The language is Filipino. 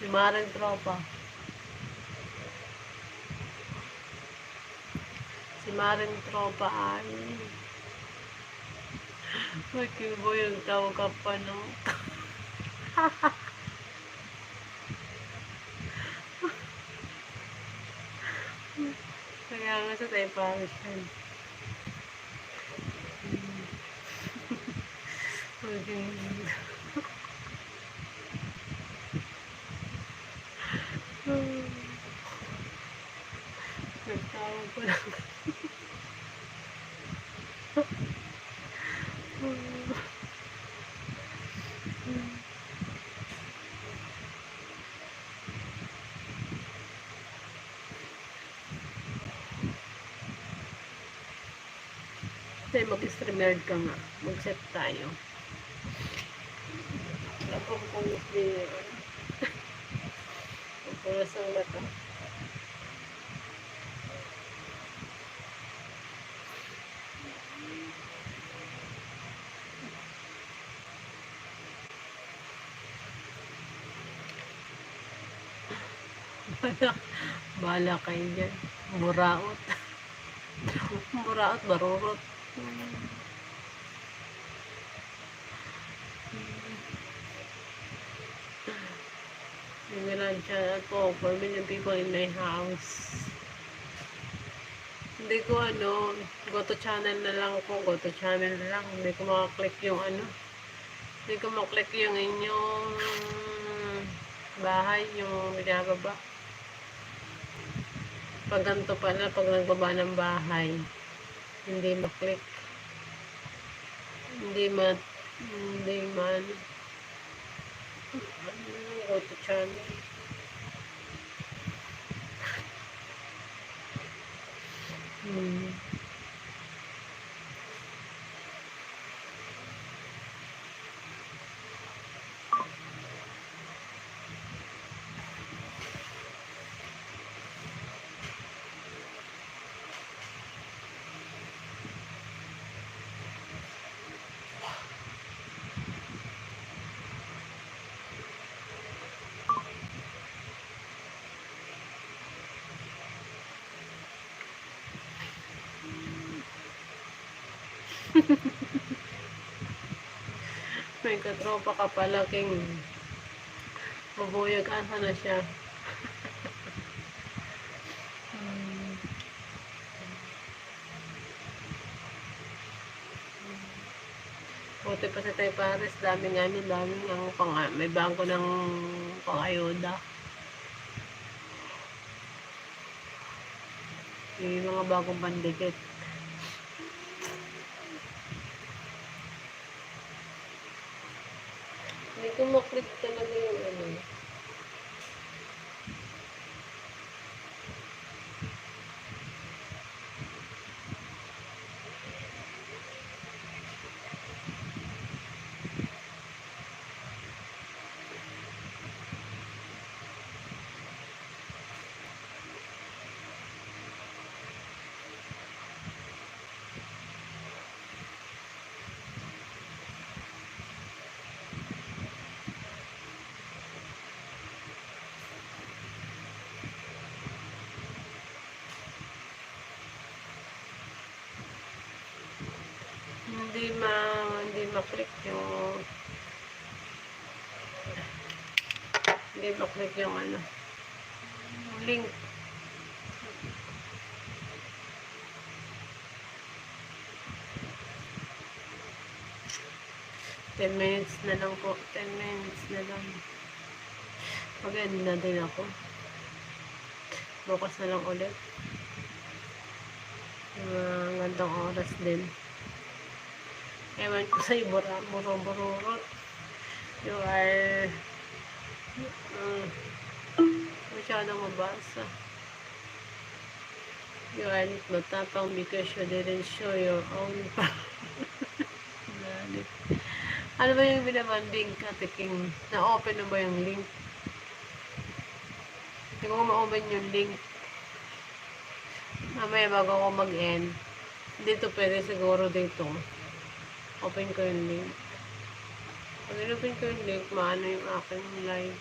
Si Maring Tropa. Si Maring Tropa ay may kibo yung tawag ka pa, no? Kaya nga sa tayo Paris yan. Nagtawag ko lang. Kasi mag-streamer ka nga. Mag-set tayo. Tapos kung hindi pulas ang mata. Bahala kayo dyan. Muraot. Muraot, barurot. Naglansya ako 4 million people in my house. Hindi ko go to channel na lang po. Go to channel na lang. Hindi ko makaklik yung Hindi ko maklik yung inyong bahay, yung binababa. Pag ganito pala, pag nagbaba ng bahay, hindi maklik. Hindi man go to channel. May katropa ka pala, King. Bubuyag, asa na siya. Buti pa sa tayo Paris, daming may bangko ng pang-ayuda. Yung mga bagong pandikit. Hindi ko maklik talaga yung hindi maklik yung link. Ten minutes na lang po. 10 minutes na lang. Mag-end na din ako. Bukas na lang ulit. Gandang oras din. Ewan ko sa'yo, bururot. You are masyadong mabasa. You are not matapang because you didn't show your own Ano ba yung binabanding ka, King? Na-open na ba yung link? Hindi ko ma-open yung link. Mamaya bago ako mag-end. Dito pwede siguro dito. Open ko yung link. Pag in-open ko yung link, maano yung aking live.